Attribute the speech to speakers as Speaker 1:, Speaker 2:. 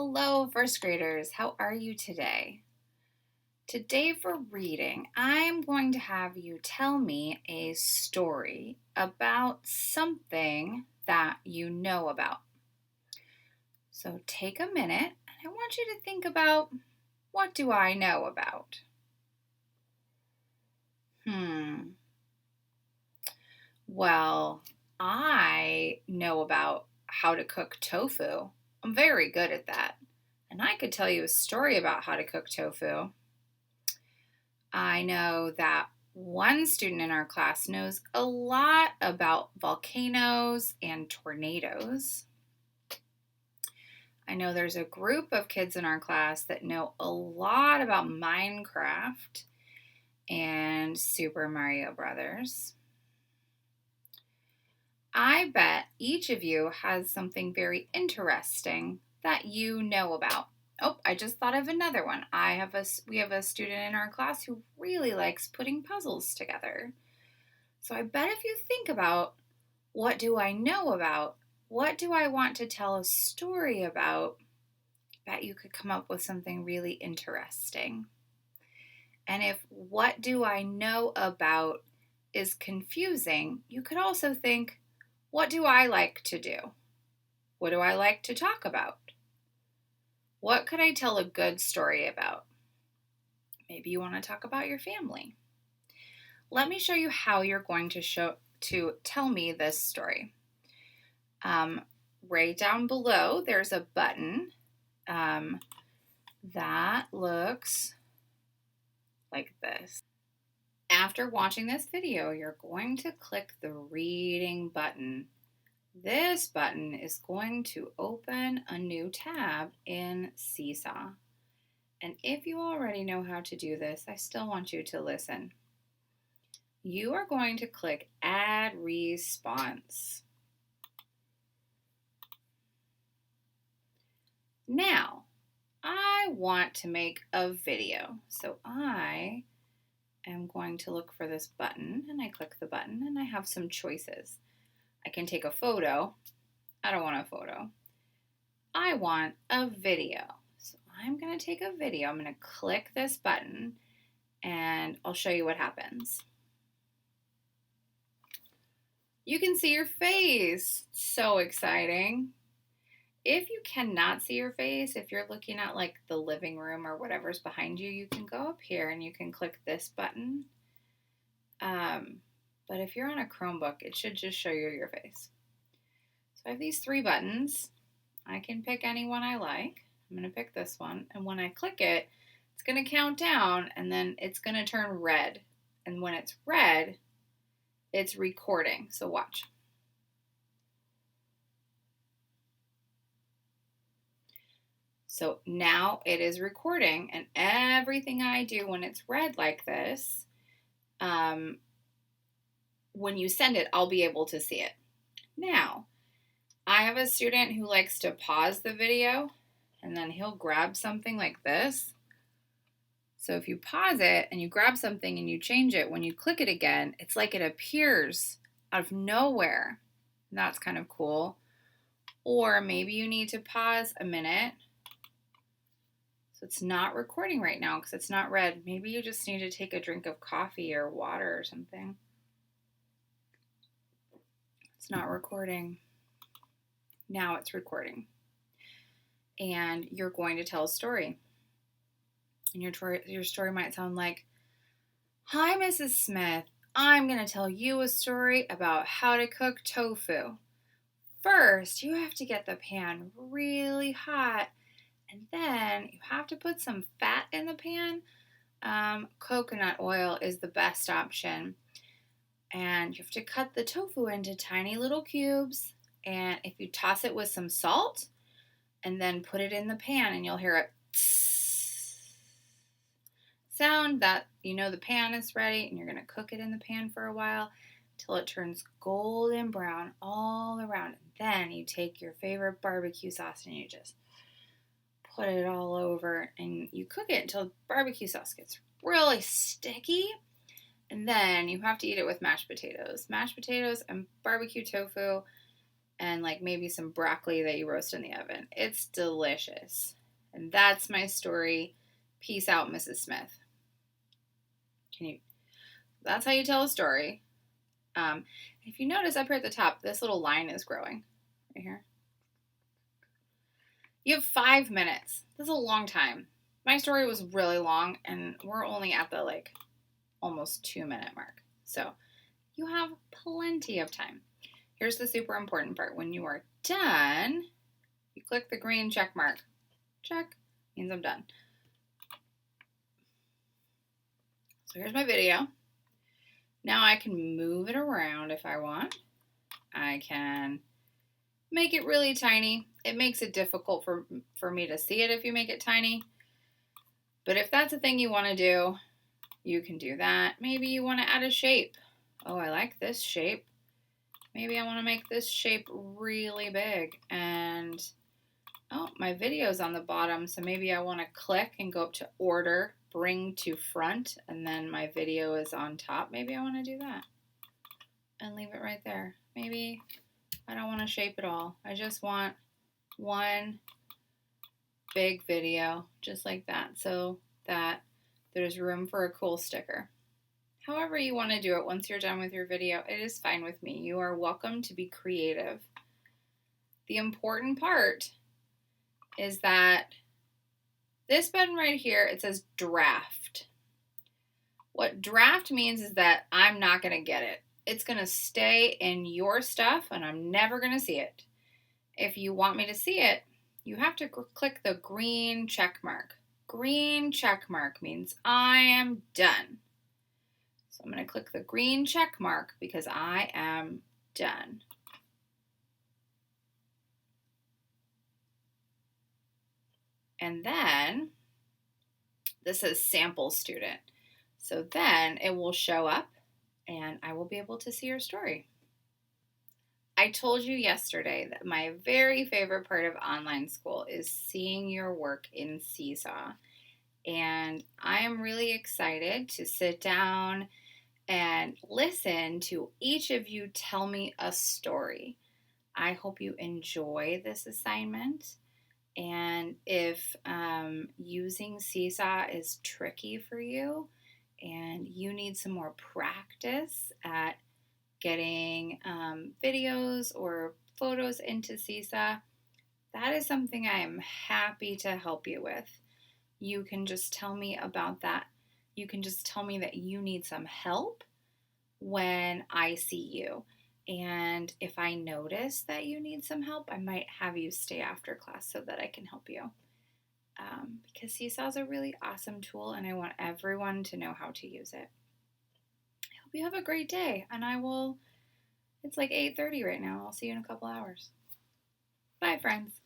Speaker 1: Hello, first graders. How are you today? Today, for reading, I'm going to have you tell me a story about something that you know about. So take a minute and I want you to think about, what do I know about? Well, I know about how to cook tofu. I'm very good at that. And I could tell you a story about how to cook tofu. I know that one student in our class knows a lot about volcanoes and tornadoes. I know there's a group of kids in our class that know a lot about Minecraft and Super Mario Brothers. I bet each of you has something very interesting that you know about. Oh, I just thought of another one. We have a student in our class who really likes putting puzzles together. So I bet if you think about, what do I know about? What do I want to tell a story about? I bet you could come up with something really interesting. And if what do I know about is confusing, you could also think, what do I like to do? What do I like to talk about? What could I tell a good story about? Maybe you want to talk about your family. Let me show you how you're going to tell me this story. Right down below, there's a button that looks like this. After watching this video, you're going to click the reading button. This button is going to open a new tab in Seesaw. And if you already know how to do this, I still want you to listen. You are going to click Add Response. Now, I want to make a video. So I am going to look for this button and I click the button and I have some choices. I can take a photo. I don't want a photo. I want a video. So I'm going to take a video. I'm going to click this button and I'll show you what happens. You can see your face. So exciting. If you cannot see your face, if you're looking at like the living room or whatever's behind you, you can go up here and you can click this button. But if you're on a Chromebook, it should just show you your face. So I have these 3 buttons. I can pick any one I like. I'm going to pick this one. And when I click it, it's going to count down and then it's going to turn red. And when it's red, it's recording. So watch. So now it is recording, and everything I do when it's red like this, when you send it, I'll be able to see it. Now, I have a student who likes to pause the video, and then he'll grab something like this. So if you pause it and you grab something and you change it, when you click it again, it's like it appears out of nowhere. And that's kind of cool. Or maybe you need to pause a minute. So it's not recording right now because it's not red. Maybe you just need to take a drink of coffee or water or something. It's not recording. Now it's recording. And you're going to tell a story. And your story might sound like, "Hi, Mrs. Smith. I'm going to tell you a story about how to cook tofu. First, you have to get the pan really hot. And then you have to put some fat in the pan. Coconut oil is the best option. And you have to cut the tofu into tiny little cubes. And if you toss it with some salt and then put it in the pan and you'll hear it sound that you know the pan is ready, and you're going to cook it in the pan for a while till it turns golden brown all around. And then you take your favorite barbecue sauce and you just put it all over and you cook it until barbecue sauce gets really sticky. And then you have to eat it with mashed potatoes. Mashed potatoes and barbecue tofu and like maybe some broccoli that you roast in the oven. It's delicious. And that's my story. Peace out, Mrs. Smith. That's how you tell a story. If you notice up here at the top, this little line is growing right here. You have 5 minutes. This is a long time. My story was really long, and we're only at the like almost 2-minute mark. So you have plenty of time. Here's the super important part. When you are done, you click the green check mark. Check means I'm done. So here's my video. Now I can move it around if I want. I can make it really tiny. It makes it difficult for me to see it if you make it tiny. But if that's a thing you want to do, you can do that. Maybe you want to add a shape. Oh, I like this shape. Maybe I want to make this shape really big. And, oh, my video's on the bottom, so maybe I want to click and go up to order, bring to front, and then my video is on top. Maybe I want to do that and leave it right there. Maybe I don't want to shape it all. I just want one big video, just like that, so that there's room for a cool sticker. However you want to do it, once you're done with your video, it is fine with me. You are welcome to be creative. The important part is that this button right here, it says draft. What draft means is that I'm not going to get it. It's going to stay in your stuff and I'm never going to see it. If you want me to see it, you have to click the green check mark. Green check mark means I am done. So I'm going to click the green check mark because I am done. And then this says sample student. So then it will show up and I will be able to see your story. I told you yesterday that my very favorite part of online school is seeing your work in Seesaw. And I am really excited to sit down and listen to each of you tell me a story. I hope you enjoy this assignment. And if using Seesaw is tricky for you and you need some more practice at getting videos or photos into Seesaw, that is something I am happy to help you with. You can just tell me about that. You can just tell me that you need some help when I see you. And if I notice that you need some help, I might have you stay after class so that I can help you. Because Seesaw is a really awesome tool and I want everyone to know how to use it. I hope you have a great day and it's like 8:30 right now. I'll see you in a couple hours. Bye, friends.